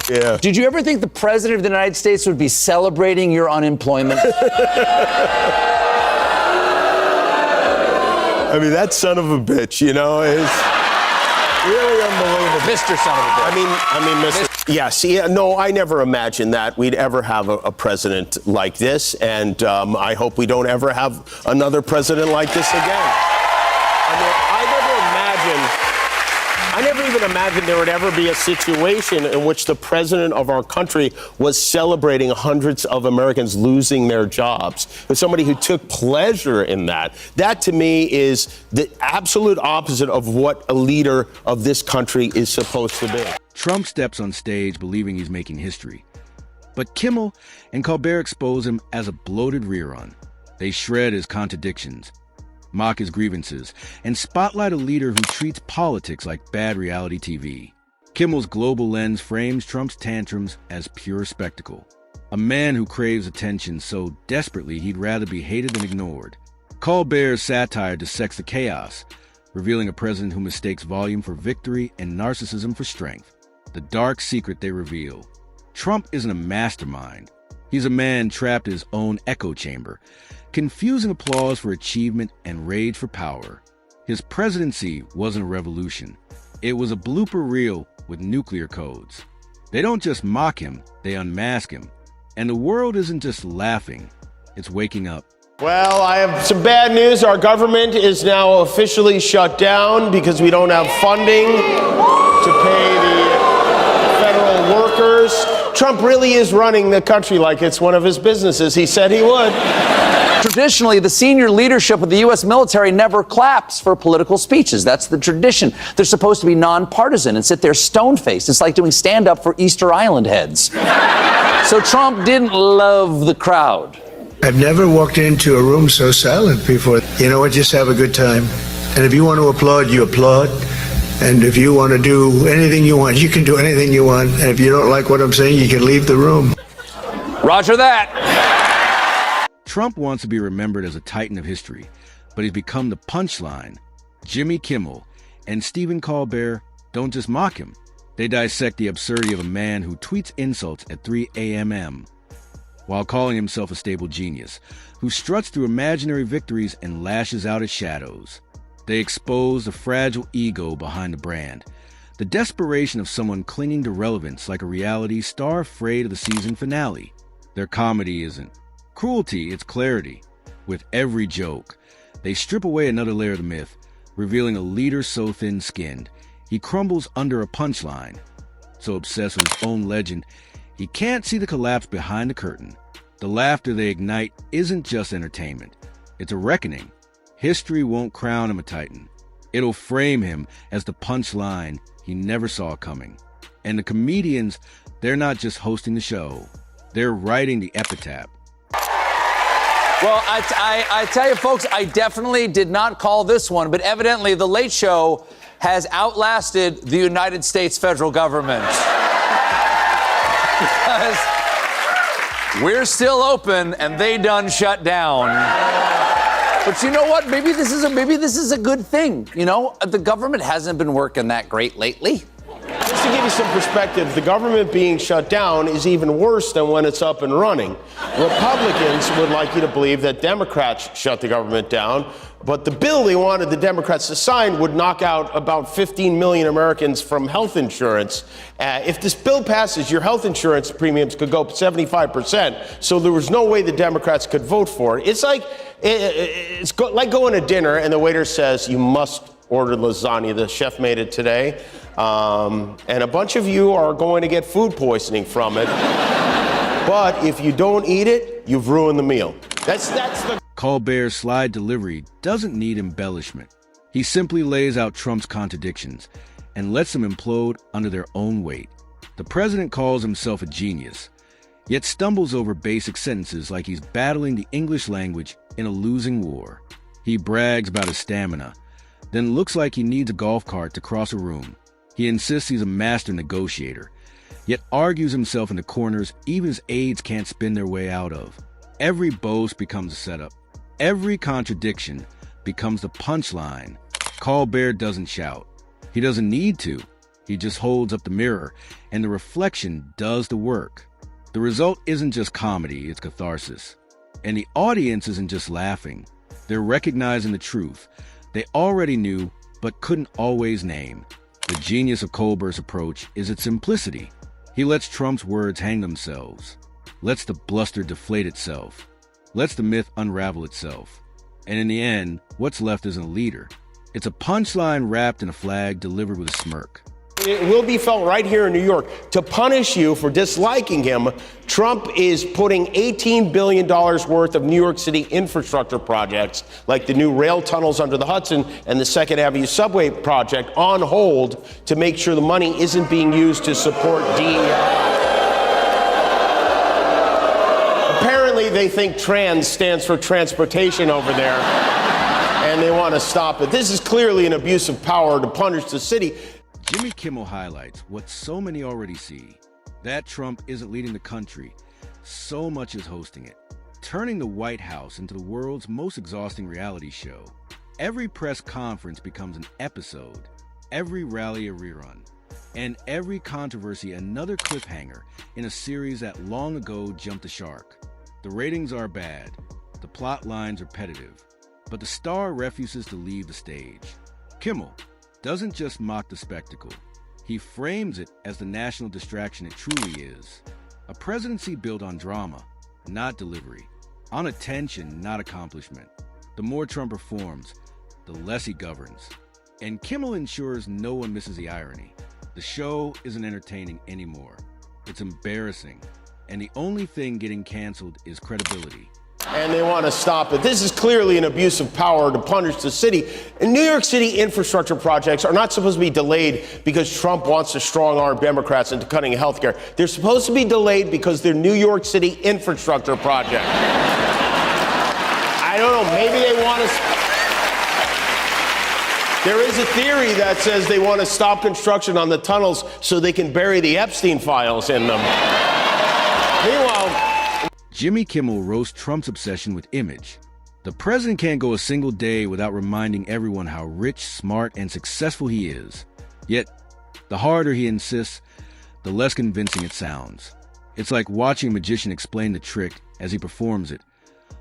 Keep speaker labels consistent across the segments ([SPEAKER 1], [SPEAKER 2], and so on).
[SPEAKER 1] Yeah.
[SPEAKER 2] Did you ever think the president of the United States would be celebrating your unemployment?
[SPEAKER 1] I mean, that son of a bitch, you know, is really unbelievable.
[SPEAKER 2] Mr. Son of a bitch.
[SPEAKER 1] I mean, Mr. Yes, yeah, no, I never imagined that we'd ever have a president like this, and I hope we don't ever have another president like this again. I mean, I never even imagined there would ever be a situation in which the president of our country was celebrating hundreds of Americans losing their jobs. As somebody who took pleasure in that, that to me is the absolute opposite of what a leader of this country is supposed to be.
[SPEAKER 3] Trump steps on stage believing he's making history. But Kimmel and Colbert expose him as a bloated rerun. They shred his contradictions, mock his grievances, and spotlight a leader who treats politics like bad reality TV. Kimmel's global lens frames Trump's tantrums as pure spectacle. A man who craves attention so desperately he'd rather be hated than ignored. Colbert's satire dissects the chaos, revealing a president who mistakes volume for victory and narcissism for strength. The dark secret they reveal. Trump isn't a mastermind. He's a man trapped in his own echo chamber, confusing applause for achievement and rage for power. His presidency wasn't a revolution. It was a blooper reel with nuclear codes. They don't just mock him, they unmask him. And the world isn't just laughing, it's waking up.
[SPEAKER 1] Well, I have some bad news. Our government is now officially shut down because we don't have funding to pay the federal workers. Trump really is running the country like it's one of his businesses. He said he would.
[SPEAKER 2] Traditionally, the senior leadership of the U.S. military never claps for political speeches. That's the tradition. They're supposed to be nonpartisan and sit there stone-faced. It's like doing stand-up for Easter Island heads. So Trump didn't love the crowd.
[SPEAKER 4] I've never walked into a room so silent before. You know what? Just have a good time. And if you want to applaud, you applaud. And if you want to do anything you want, you can do anything you want. And if you don't like what I'm saying, you can leave the room.
[SPEAKER 2] Roger that.
[SPEAKER 3] Trump wants to be remembered as a titan of history, but he's become the punchline. Jimmy Kimmel and Stephen Colbert don't just mock him. They dissect the absurdity of a man who tweets insults at 3 a.m. while calling himself a stable genius, who struts through imaginary victories and lashes out at shadows. They expose the fragile ego behind the brand, the desperation of someone clinging to relevance like a reality star afraid of the season finale. Their comedy isn't cruelty, it's clarity. With every joke, they strip away another layer of the myth, revealing a leader so thin-skinned, he crumbles under a punchline. So obsessed with his own legend, he can't see the collapse behind the curtain. The laughter they ignite isn't just entertainment, it's a reckoning. History won't crown him a titan. It'll frame him as the punchline he never saw coming. And the comedians, they're not just hosting the show, they're writing the epitaph.
[SPEAKER 2] Well, I tell you, folks, I definitely did not call this one, but evidently The Late Show has outlasted the United States federal government. Because we're still open and they done shut down. But you know what? Maybe this is a good thing. You know, the government hasn't been working that great lately.
[SPEAKER 1] Just to give you some perspective, the government being shut down is even worse than when it's up and running. Republicans would like you to believe that Democrats shut the government down, but the bill they wanted the Democrats to sign would knock out about 15 million Americans from health insurance. If this bill passes, your health insurance premiums could go up 75%, so there was no way the Democrats could vote for it. It's like like going to dinner and the waiter says, you must order lasagna. The chef made it today. And a bunch of you are going to get food poisoning from it. But if you don't eat it, you've ruined the meal. That's the...
[SPEAKER 3] Colbert's slide delivery doesn't need embellishment. He simply lays out Trump's contradictions and lets them implode under their own weight. The president calls himself a genius, yet stumbles over basic sentences like he's battling the English language in a losing war. He brags about his stamina, then looks like he needs a golf cart to cross a room. He insists he's a master negotiator, yet argues himself into corners even his aides can't spin their way out of. Every boast becomes a setup. Every contradiction becomes the punchline. Colbert doesn't shout. He doesn't need to. He just holds up the mirror, and the reflection does the work. The result isn't just comedy, it's catharsis. And the audience isn't just laughing. They're recognizing the truth they already knew but couldn't always name. The genius of Colbert's approach is its simplicity. He lets Trump's words hang themselves, lets the bluster deflate itself, lets the myth unravel itself. And in the end, what's left isn't a leader. It's a punchline wrapped in a flag delivered with a smirk.
[SPEAKER 1] It will be felt right here in New York. To punish you for disliking him, Trump is putting $18 billion worth of New York City infrastructure projects, like the new rail tunnels under the Hudson and the Second Avenue subway project, on hold to make sure the money isn't being used to support DEI. Apparently, they think trans stands for transportation over there, and they want to stop it. This is clearly an abuse of power to punish the city.
[SPEAKER 3] Jimmy Kimmel highlights what so many already see. That Trump isn't leading the country, so much is hosting it, turning the White House into the world's most exhausting reality show. Every press conference becomes an episode, every rally a rerun, and every controversy another cliffhanger in a series that long ago jumped the shark. The ratings are bad, the plot lines repetitive, but the star refuses to leave the stage. Kimmel doesn't just mock the spectacle. He frames it as the national distraction it truly is. A presidency built on drama, not delivery. On attention, not accomplishment. The more Trump performs, the less he governs. And Kimmel ensures no one misses the irony. The show isn't entertaining anymore. It's embarrassing. And the only thing getting canceled is credibility.
[SPEAKER 1] And they want to stop it. This is clearly an abuse of power to punish the city. And New York City infrastructure projects are not supposed to be delayed because Trump wants to strong-arm Democrats into cutting health care. They're supposed to be delayed because they're New York City infrastructure projects. I don't know, maybe they want to... There is a theory that says they want to stop construction on the tunnels so they can bury the Epstein files in them. Meanwhile...
[SPEAKER 3] Jimmy Kimmel roasts Trump's obsession with image. The president can't go a single day without reminding everyone how rich, smart, and successful he is. Yet, the harder he insists, the less convincing it sounds. It's like watching a magician explain the trick as he performs it,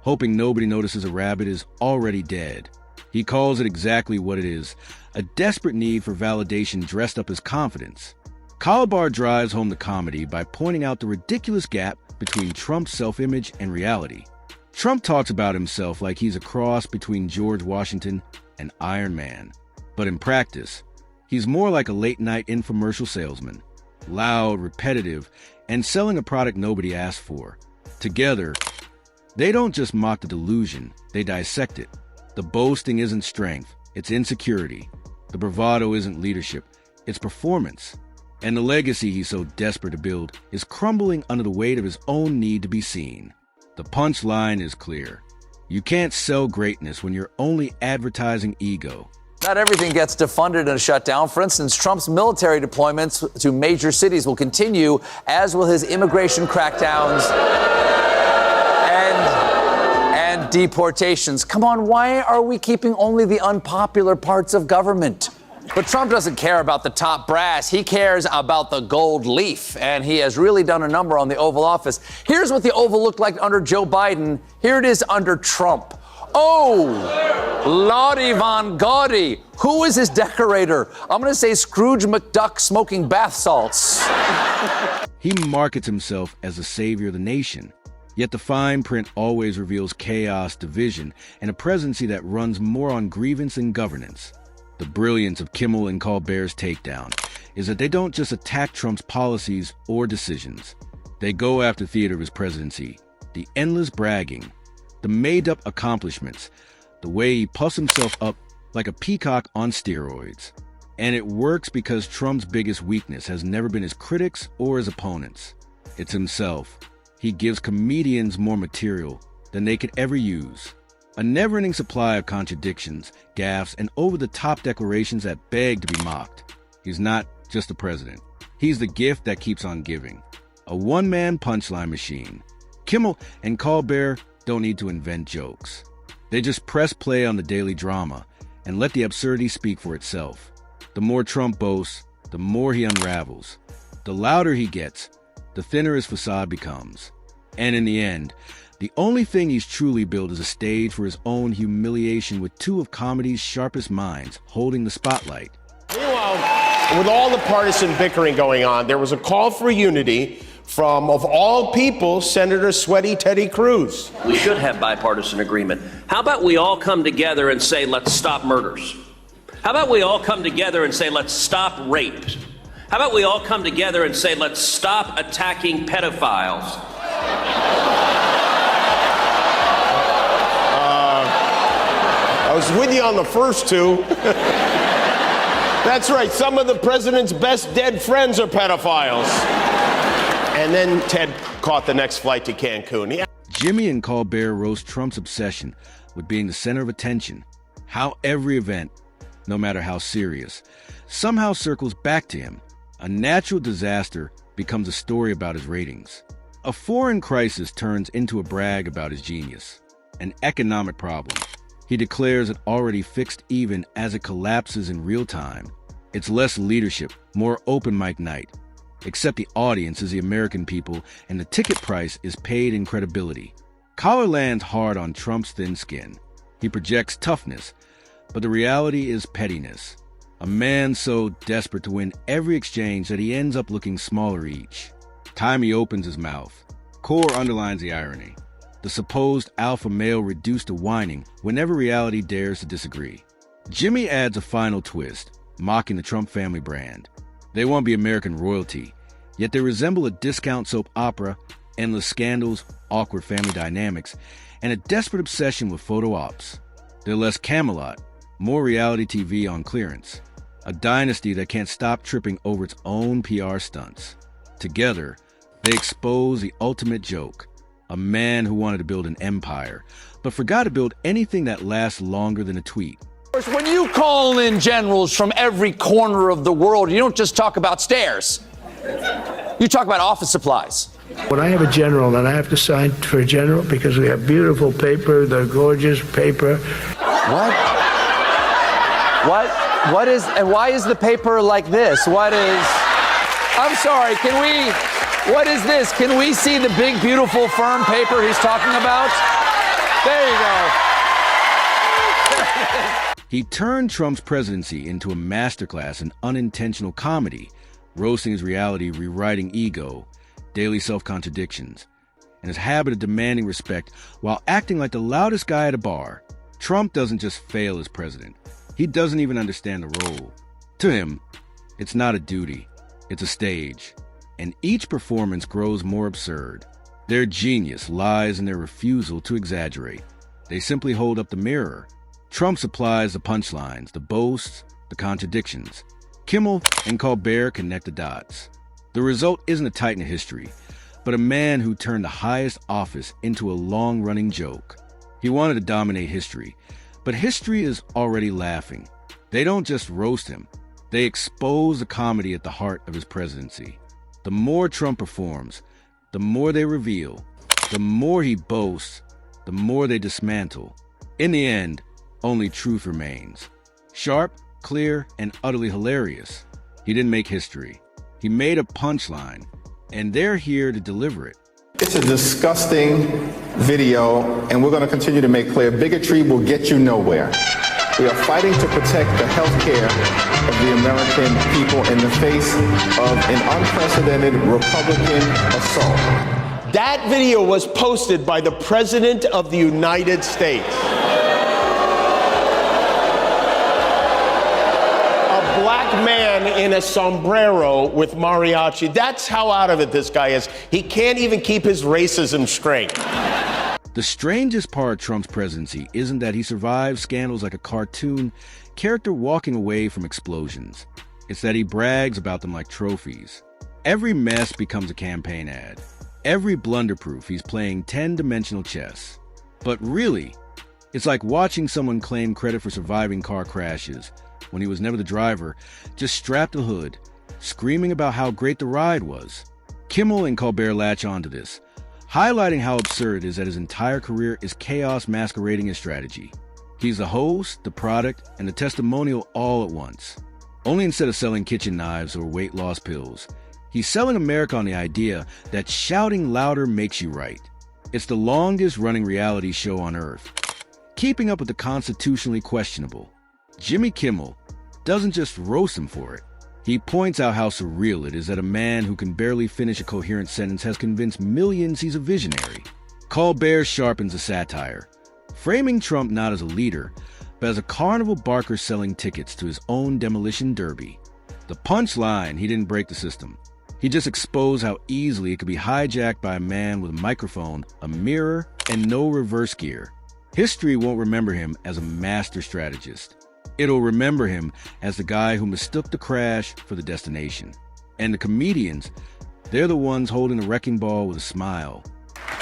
[SPEAKER 3] hoping nobody notices a rabbit is already dead. He calls it exactly what it is, a desperate need for validation dressed up as confidence. Colbert drives home the comedy by pointing out the ridiculous gap between Trump's self-image and reality. Trump talks about himself like he's a cross between George Washington and Iron Man. But in practice, he's more like a late-night infomercial salesman, loud, repetitive, and selling a product nobody asked for. Together, they don't just mock the delusion, they dissect it. The boasting isn't strength, it's insecurity. The bravado isn't leadership, it's performance. And the legacy he's so desperate to build is crumbling under the weight of his own need to be seen. The punchline is clear. You can't sell greatness when you're only advertising ego.
[SPEAKER 2] Not everything gets defunded in a shutdown. For instance, Trump's military deployments to major cities will continue, as will his immigration crackdowns and deportations. Come on, why are we keeping only the unpopular parts of government? But Trump doesn't care about the top brass. He cares about the gold leaf, and he has really done a number on the Oval Office. Here's what the Oval looked like under Joe Biden. Here it is under Trump. Oh, Lottie Von Gaudy. Who is his decorator? I'm going to say Scrooge McDuck smoking bath salts.
[SPEAKER 3] He markets himself as the savior of the nation. Yet the fine print always reveals chaos, division, and a presidency that runs more on grievance than governance. The brilliance of Kimmel and Colbert's takedown is that they don't just attack Trump's policies or decisions. They go after the theater of his presidency, the endless bragging, the made-up accomplishments, the way he puffs himself up like a peacock on steroids. And it works because Trump's biggest weakness has never been his critics or his opponents. It's himself. He gives comedians more material than they could ever use. A never-ending supply of contradictions, gaffes, and over-the-top declarations that beg to be mocked. He's not just the president. He's the gift that keeps on giving. A one-man punchline machine. Kimmel and Colbert don't need to invent jokes. They just press play on the daily drama and let the absurdity speak for itself. The more Trump boasts, the more he unravels. The louder he gets, the thinner his facade becomes. And in the end, the only thing he's truly built is a stage for his own humiliation with two of comedy's sharpest minds holding the spotlight.
[SPEAKER 1] Meanwhile, with all the partisan bickering going on, there was a call for unity from, of all people, Senator Sweaty Teddy Cruz.
[SPEAKER 5] We should have bipartisan agreement. How about we all come together and say, let's stop murders? How about we all come together and say, let's stop rape? How about we all come together and say, let's stop attacking pedophiles?
[SPEAKER 1] I was with you on the first two. That's right, some of the president's best dead friends are pedophiles. And then Ted caught the next flight to Cancun.
[SPEAKER 3] Jimmy and Colbert roast Trump's obsession with being the center of attention, how every event, no matter how serious, somehow circles back to him. A natural disaster becomes a story about his ratings. A foreign crisis turns into a brag about his genius. An economic problem he declares it already fixed even as it collapses in real time. It's less leadership, more open mic night. Except the audience is the American people, and the ticket price is paid in credibility. Collar lands hard on Trump's thin skin. He projects toughness, but the reality is pettiness. A man so desperate to win every exchange that he ends up looking smaller each time he opens his mouth. Core underlines the irony. The supposed alpha male reduced to whining whenever reality dares to disagree. Jimmy adds a final twist, mocking the Trump family brand. They won't be American royalty, yet they resemble a discount soap opera, endless scandals, awkward family dynamics, and a desperate obsession with photo ops. They're less Camelot, more reality TV on clearance. A dynasty that can't stop tripping over its own PR stunts. Together, they expose the ultimate joke. A man who wanted to build an empire, but forgot to build anything that lasts longer than a tweet.
[SPEAKER 2] When you call in generals from every corner of the world, you don't just talk about stairs. You talk about office supplies.
[SPEAKER 4] When I have a general and I have to sign for a general because we have beautiful paper, the gorgeous paper.
[SPEAKER 2] What? What is, and why is the paper like this? What is, I'm sorry, what is this? Can we see the big, beautiful, firm paper he's talking about? There you go.
[SPEAKER 3] He turned Trump's presidency into a masterclass in unintentional comedy, roasting his reality, rewriting ego, daily self-contradictions, and his habit of demanding respect while acting like the loudest guy at a bar. Trump doesn't just fail as president. He doesn't even understand the role. To him, it's not a duty, it's a stage. And each performance grows more absurd. Their genius lies in their refusal to exaggerate. They simply hold up the mirror. Trump supplies the punchlines, the boasts, the contradictions. Kimmel and Colbert connect the dots. The result isn't a titan of history, but a man who turned the highest office into a long-running joke. He wanted to dominate history, but history is already laughing. They don't just roast him, they expose the comedy at the heart of his presidency. The more Trump performs, the more they reveal, the more he boasts, the more they dismantle. In the end, only truth remains. Sharp, clear, and utterly hilarious. He didn't make history. He made a punchline, and they're here to deliver it.
[SPEAKER 6] It's a disgusting video, and we're going to continue to make clear bigotry will get you nowhere. We are fighting to protect the health care of the American people in the face of an unprecedented Republican assault.
[SPEAKER 1] That video was posted by the President of the United States. A black man in a sombrero with mariachi. That's how out of it this guy is. He can't even keep his racism straight.
[SPEAKER 3] The strangest part of Trump's presidency isn't that he survives scandals like a cartoon character walking away from explosions. It's that he brags about them like trophies. Every mess becomes a campaign ad. Every blunderproof, he's playing 10-dimensional chess. But really, it's like watching someone claim credit for surviving car crashes when he was never the driver, just strapped the hood, screaming about how great the ride was. Kimmel and Colbert latch onto this, highlighting how absurd it is that his entire career is chaos masquerading as strategy. He's the host, the product, and the testimonial all at once. Only instead of selling kitchen knives or weight loss pills, he's selling America on the idea that shouting louder makes you right. It's the longest-running reality show on Earth, keeping up with the constitutionally questionable. Jimmy Kimmel doesn't just roast him for it. He points out how surreal it is that a man who can barely finish a coherent sentence has convinced millions he's a visionary. Colbert sharpens the satire, framing Trump not as a leader, but as a carnival barker selling tickets to his own demolition derby. The punchline: he didn't break the system. He just exposed how easily it could be hijacked by a man with a microphone, a mirror, and no reverse gear. History won't remember him as a master strategist. It'll remember him as the guy who mistook the crash for the destination. And the comedians, they're the ones holding the wrecking ball with a smile.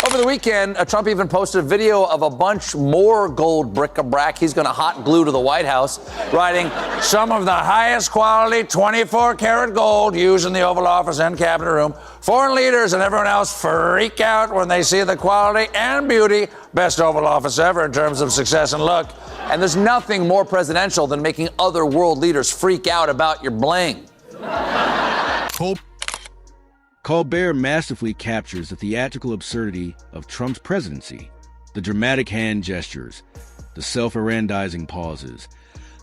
[SPEAKER 2] Over the weekend, Trump even posted a video of a bunch more gold bric-a-brac he's going to hot glue to the White House, writing, "Some of the highest quality 24-karat gold used in the Oval Office and Cabinet Room. Foreign leaders and everyone else freak out when they see the quality and beauty. Best Oval Office ever in terms of success and look." And there's nothing more presidential than making other world leaders freak out about your bling.
[SPEAKER 3] Colbert masterfully captures the theatrical absurdity of Trump's presidency. The dramatic hand gestures, the self-aggrandizing pauses,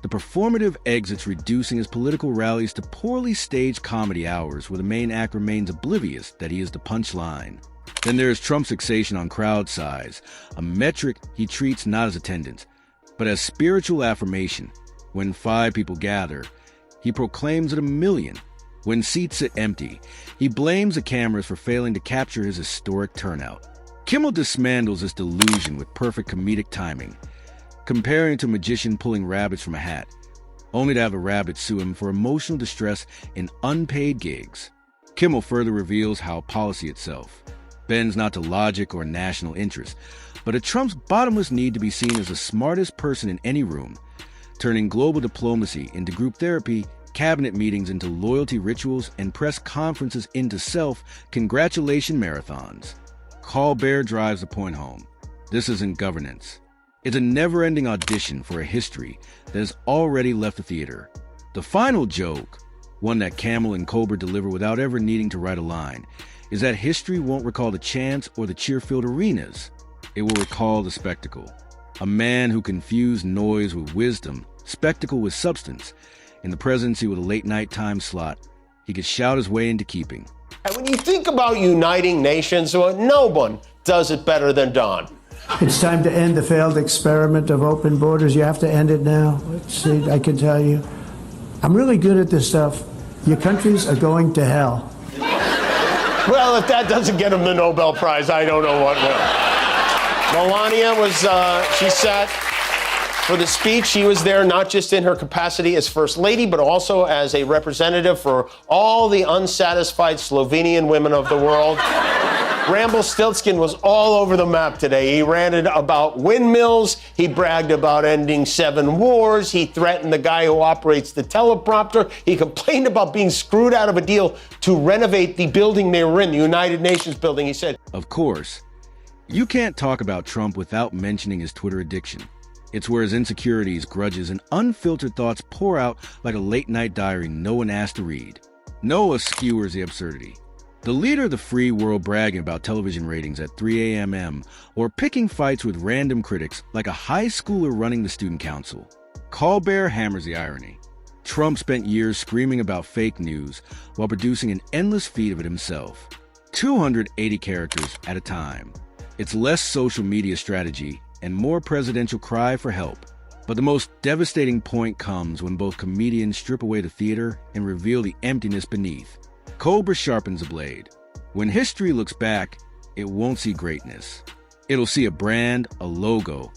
[SPEAKER 3] the performative exits reducing his political rallies to poorly staged comedy hours where the main act remains oblivious that he is the punchline. Then there's Trump's fixation on crowd size, a metric he treats not as attendance, but as spiritual affirmation. When 5 people gather, he proclaims it 1,000,000. When seats sit empty, he blames the cameras for failing to capture his historic turnout. Kimmel dismantles this delusion with perfect comedic timing, comparing it to a magician pulling rabbits from a hat, only to have a rabbit sue him for emotional distress in unpaid gigs. Kimmel further reveals how policy itself bends not to logic or national interest, but at Trump's bottomless need to be seen as the smartest person in any room, turning global diplomacy into group therapy, cabinet meetings into loyalty rituals, and press conferences into self-congratulation marathons. Colbert drives the point home. This isn't governance. It's a never-ending audition for a history that has already left the theater. The final joke, one that Kimmel and Colbert deliver without ever needing to write a line, is that history won't recall the chants or the cheer-filled arenas. It will recall the spectacle. A man who confused noise with wisdom, spectacle with substance. In the presidency with a late-night time slot, he could shout his way into keeping.
[SPEAKER 1] And when you think about uniting nations, well, no one does it better than Don.
[SPEAKER 4] It's time to end the failed experiment of open borders. You have to end it now. See, I can tell you, I'm really good at this stuff. Your countries are going to hell.
[SPEAKER 1] Well, if that doesn't get him the Nobel Prize, I don't know what will. Melania was, she sat for the speech. She was there not just in her capacity as First Lady, but also as a representative for all the unsatisfied Slovenian women of the world. Rumpelstiltskin was all over the map today. He ranted about windmills. He bragged about ending 7 wars. He threatened the guy who operates the teleprompter. He complained about being screwed out of a deal to renovate the building they were in, the United Nations building. He said,
[SPEAKER 3] Of course, you can't talk about Trump without mentioning his Twitter addiction. It's where his insecurities, grudges, and unfiltered thoughts pour out like a late-night diary no one asked to read. Noah skewers the absurdity. The leader of the free world bragging about television ratings at 3 a.m. or picking fights with random critics like a high schooler running the student council. Colbert hammers the irony. Trump spent years screaming about fake news while producing an endless feed of it himself. 280 characters at a time. It's less social media strategy and more presidential cry for help. But the most devastating point comes when both comedians strip away the theater and reveal the emptiness beneath. Colbert sharpens the blade. When history looks back, it won't see greatness. It'll see a brand, a logo,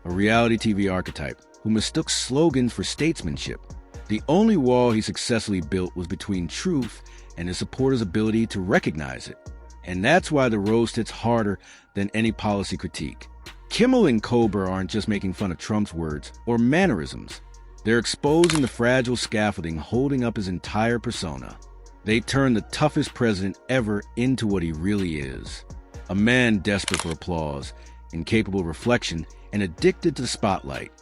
[SPEAKER 3] a reality TV archetype who mistook slogans for statesmanship. The only wall he successfully built was between truth and his supporters' ability to recognize it. And that's why the roast hits harder than any policy critique. Kimmel and Colbert aren't just making fun of Trump's words or mannerisms. They're exposing the fragile scaffolding holding up his entire persona. They turn the toughest president ever into what he really is. A man desperate for applause, incapable of reflection, and addicted to the spotlight.